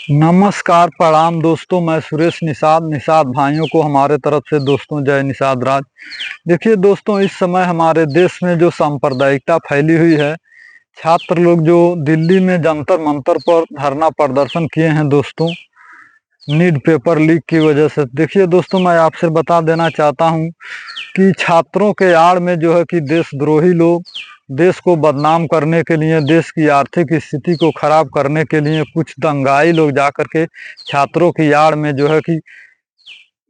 नमस्कार प्रणाम दोस्तों, मैं सुरेश निषाद भाइयों को हमारे तरफ से दोस्तों जय निषाद राज। देखिए दोस्तों, इस समय हमारे देश में जो सांप्रदायिकता फैली हुई है, छात्र लोग जो दिल्ली में जंतर मंतर पर धरना प्रदर्शन किए हैं दोस्तों, नीट पेपर लीक की वजह से। देखिए दोस्तों, मैं आपसे बता देना चाहता हूं कि छात्रों के आड़ में जो है कि देशद्रोही लोग देश को बदनाम करने के लिए, देश की आर्थिक स्थिति को खराब करने के लिए कुछ दंगाई लोग जाकर के छात्रों की आड़ में जो है कि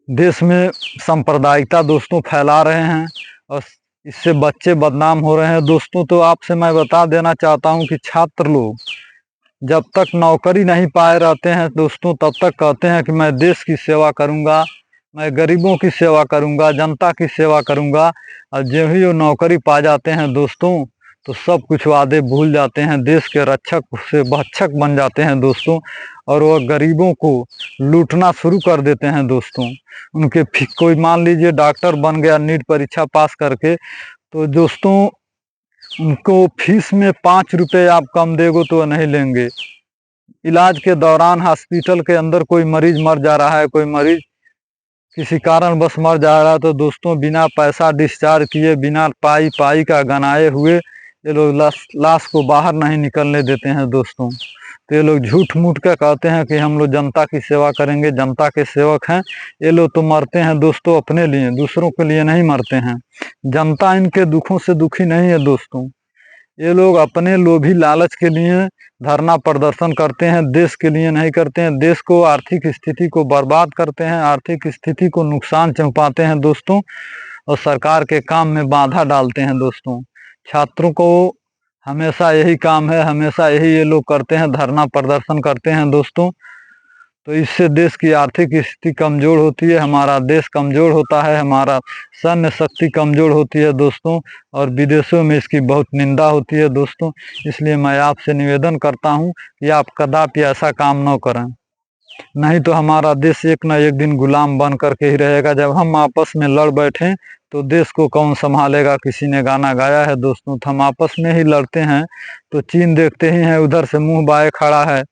देश में सांप्रदायिकता दोस्तों फैला रहे हैं और इससे बच्चे बदनाम हो रहे हैं दोस्तों। तो आपसे मैं बता देना चाहता हूं कि छात्र लोग जब तक नौकरी नहीं पाए रहते हैं दोस्तों, तब तक कहते हैं कि मैं देश की सेवा करूंगा, मैं गरीबों की सेवा करूंगा, जनता की सेवा करूंगा। और जब ही वो नौकरी पा जाते हैं दोस्तों, तो सब कुछ वादे भूल जाते हैं, देश के रक्षक से भक्षक बन जाते हैं दोस्तों, और वह गरीबों को लूटना शुरू कर देते हैं दोस्तों। उनके कोई मान लीजिए डॉक्टर बन गया नीट परीक्षा पास करके, तो दोस्तों उनको फीस में 5 रुपये आप कम देगो तो नहीं लेंगे। इलाज के दौरान हॉस्पिटल के अंदर कोई मरीज मर जा रहा है, कोई मरीज किसी कारण बस मर जा रहा है, तो दोस्तों बिना पैसा डिस्चार्ज किए, बिना पाई का गनाए हुए ये लोग लाश को बाहर नहीं निकलने देते हैं दोस्तों। तो ये लोग झूठ मूठ के कहते हैं कि हम लोग जनता की सेवा करेंगे, जनता के सेवक हैं। ये लोग तो मरते हैं दोस्तों अपने लिए, दूसरों के लिए नहीं मरते हैं। जनता इनके दुखों से दुखी नहीं है दोस्तों। ये लोग अपने लोभी लालच के लिए धरना प्रदर्शन करते हैं, देश के लिए नहीं करते हैं। देश को, आर्थिक स्थिति को बर्बाद करते हैं, आर्थिक स्थिति को नुकसान पहुंचाते हैं दोस्तों, और सरकार के काम में बाधा डालते हैं दोस्तों। छात्रों को हमेशा यही काम है, हमेशा यही ये लोग करते हैं, धरना प्रदर्शन करते हैं दोस्तों। तो इससे देश की आर्थिक स्थिति कमज़ोर होती है, हमारा देश कमज़ोर होता है, हमारा सैन्य शक्ति कमज़ोर होती है दोस्तों, और विदेशों में इसकी बहुत निंदा होती है दोस्तों। इसलिए मैं आपसे निवेदन करता हूं कि आप कदापि ऐसा काम न करें, नहीं तो हमारा देश एक न एक दिन गुलाम बन करके ही रहेगा। जब हम आपस में लड़ बैठें तो देश को कौन संभालेगा। किसी ने गाना गाया है दोस्तों, तो हम आपस में ही लड़ते हैं तो चीन देखते ही हैं उधर से मुँह बाए खड़ा है,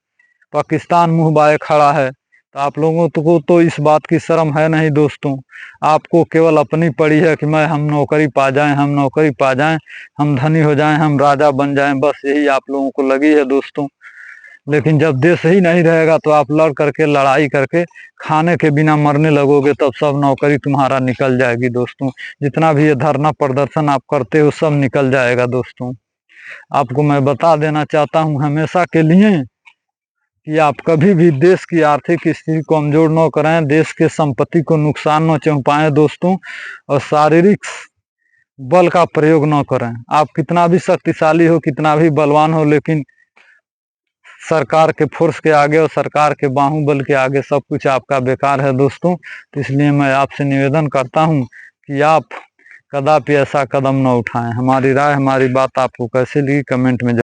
पाकिस्तान मुँह बाए खड़ा है। तो आप लोगों को तो इस बात की शर्म है नहीं दोस्तों। आपको केवल अपनी पड़ी है कि हम नौकरी पा जाएं, हम नौकरी पा जाएं, हम धनी हो जाएं, हम राजा बन जाएं, बस यही आप लोगों को लगी है दोस्तों। लेकिन जब देश ही नहीं रहेगा तो आप लड़ करके, लड़ाई करके, खाने के बिना मरने लगोगे, तब सब नौकरी तुम्हारा निकल जाएगी दोस्तों। जितना भी ये धरना प्रदर्शन आप करते हो सब निकल जाएगा दोस्तों। आपको मैं बता देना चाहता हूँ हमेशा के लिए कि आप कभी भी देश की आर्थिक स्थिति को कमजोर न करें, देश के संपत्ति को नुकसान न पहुंचाएं दोस्तों, और शारीरिक बल का प्रयोग न करें। आप कितना भी शक्तिशाली हो, कितना भी बलवान हो, लेकिन सरकार के फोर्स के आगे और सरकार के बाहुबल के आगे सब कुछ आपका बेकार है दोस्तों। तो इसलिए मैं आपसे निवेदन करता हूं कि आप कदापि ऐसा कदम न उठाएं। हमारी राय, हमारी बात आपको कैसे लगी कमेंट में